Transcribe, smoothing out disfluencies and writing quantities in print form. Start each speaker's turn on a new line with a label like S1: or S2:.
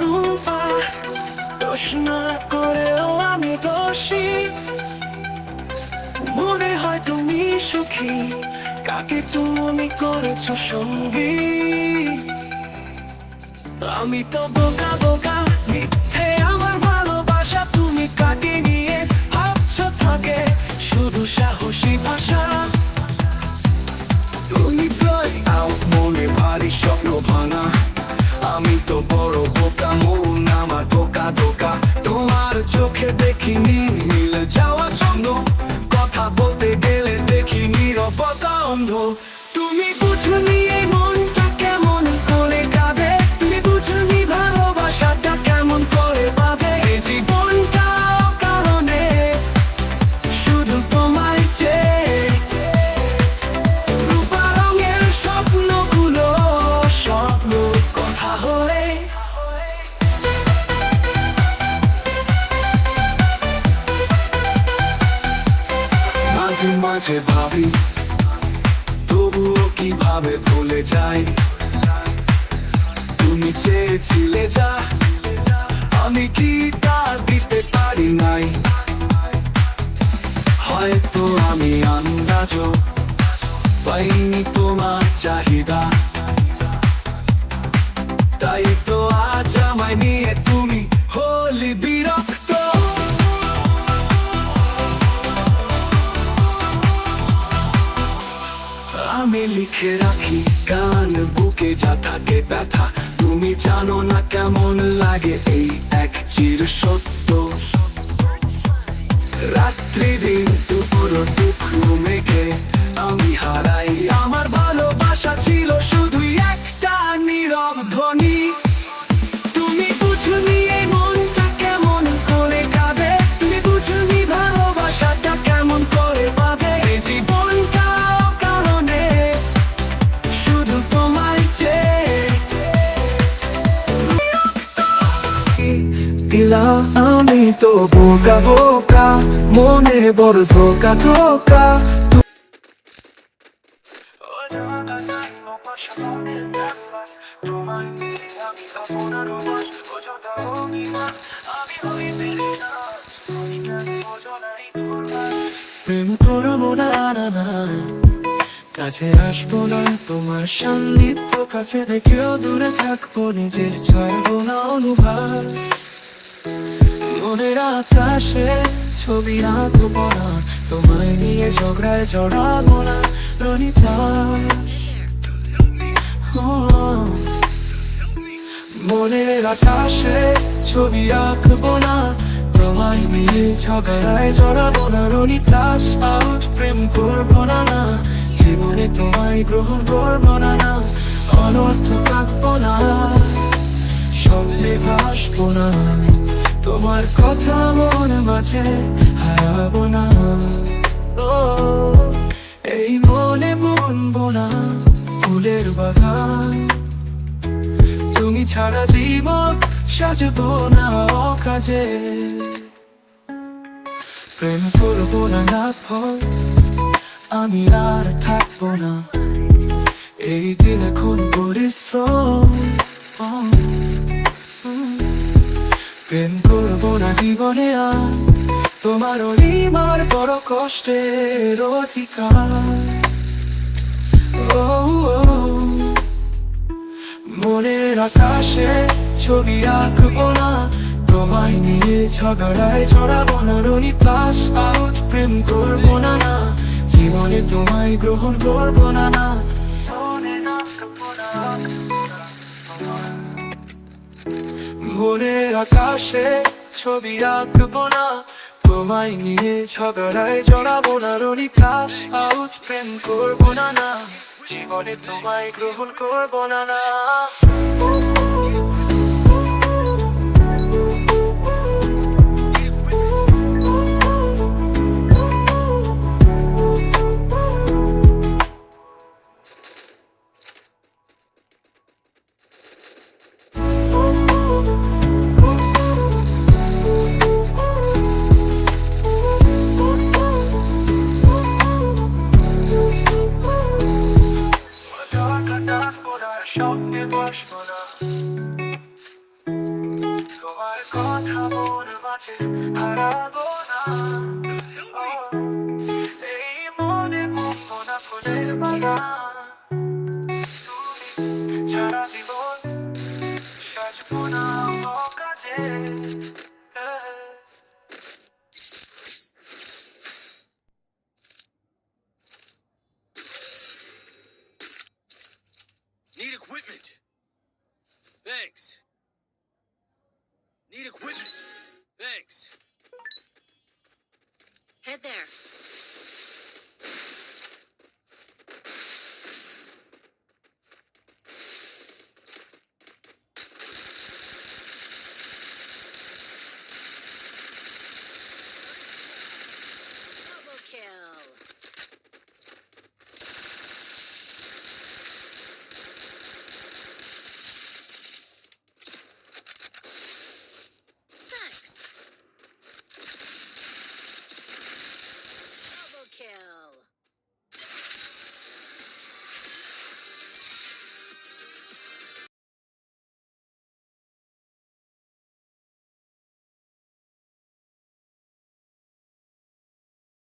S1: রূপা, দোষ না করেও আমি দোষী। মনে হয় তুমি সুখী, কাকে তুমি করেছো সঙ্গী। আমি তো বোকা বোকা, মিথ্যে আমার ভালোবাসা। তুমি কাকে নিয়ে ভাবছো থাকে শুধু সাহসী ভাষা। তুমি প্রায় মনে ভারী স্বপ্ন ভাঙা। আমি তো বড় বোকা, মন আমার ধোকা ধোকা। তোমার চোখে দেখি নীল যাওয়া জন্য, কথা বলতে গেলে দেখি নীরবতা অন্ধ। তুমি বুঝনি এই মনটা কেমন করে কাঁদে, তুমি বুঝনি ভালোবাসাটা কেমন করে বাঁধে। এই জীবনটা কারণে শুধু তোমায় চেয়ে, রূপা রঙের স্বপ্নগুলো স্বপ্ন কথা হয়ে। মাঝে মাঝে ভাবি তবুও কিভাবে ভুলে যাই। তুমি চেয়েছিলে যা, আমি কি তা দিতে পারি নাই। হয়তো আমি আন্দাজও পাইনি তোমার চাহিদা, তাই তো আজ আমায় নিয়ে তুমি হলি বিরক্ত। আমি লিখে রাখি গান, বুকে যা থাকে ব্যথা। তুমি জানো না কেমন লাগে এই এক চির সত্য। রাত্রি দিন দুপুর দুঃখ মেঘে আমি হারাই আমার ভালোবাসা। ছিল শুধুই একটা নীরব ধ্বনি। তুমি বুঝনি এই মনটা কেমন করে কাঁদে, তুমি বুঝনি ভালোবাসাটা কেমন করে বাঁধে। এই জীবনটা কারণে শুধু তোমায় চেয়ে দিলা। আমি তো বোকা বোকা, মনে বড় ধোকা ধোকা। প্রেম করবো না না, কাছে আসবো না তোমার সান্নিধ্য। কাছে দেখেও দূরে থাকবো, নিজের ছাড়বো না অনুভব। মনের আকাশে ছবি আঁকবো না, তোমায় নিয়ে ঝগড়ায় জড়াবো না রনিতা। মনের আকাশে ছবি আঁকবো না, তোমায় নিয়ে ঝগড়ায় জড়াবো না রনিতা। প্রেম করবো না না, জীবনে তোমায় গ্রহণ করবো না না। অনর্থ কাঁদবো না, স্বপ্নে ভাসবো না, তোমার কথা মন মাঝে হারাবো না। এই মনে বুনবো না ফুলের বাগান, তুমি ছাড়া জীবন সাজবো না কাজে। প্রেম করবো না না ফল, আমি আর থাকবো না এই দিন এখন পরিশ্রম। প্রেম করবো না জীবনে আর, তোমার অনিমার বড় কষ্টের অধিকার। মনের আকাশে ছবি আঁকবো না, তোমায় নিয়ে ঝগড়ায় জড়াবো না রনিতা। প্রেম করবো না না, জীবনে তোমায় গ্রহণ করবো না না। মনের আকাশে ছবি আঁকবো না, তোমায় নিয়ে ঝগড়ায় জড়াবো না রনিতা। প্রেম করবো না না, জীবনে তোমায় গ্রহণ করবো না না। স্বপ্নে বসবো না। কাছে হারাবো না ও, এই মনে মঙ্গো না ফুলের বানা তুমি ছাড়া জীবন সাজবো না ও কাজে
S2: Need equipment. Thanks.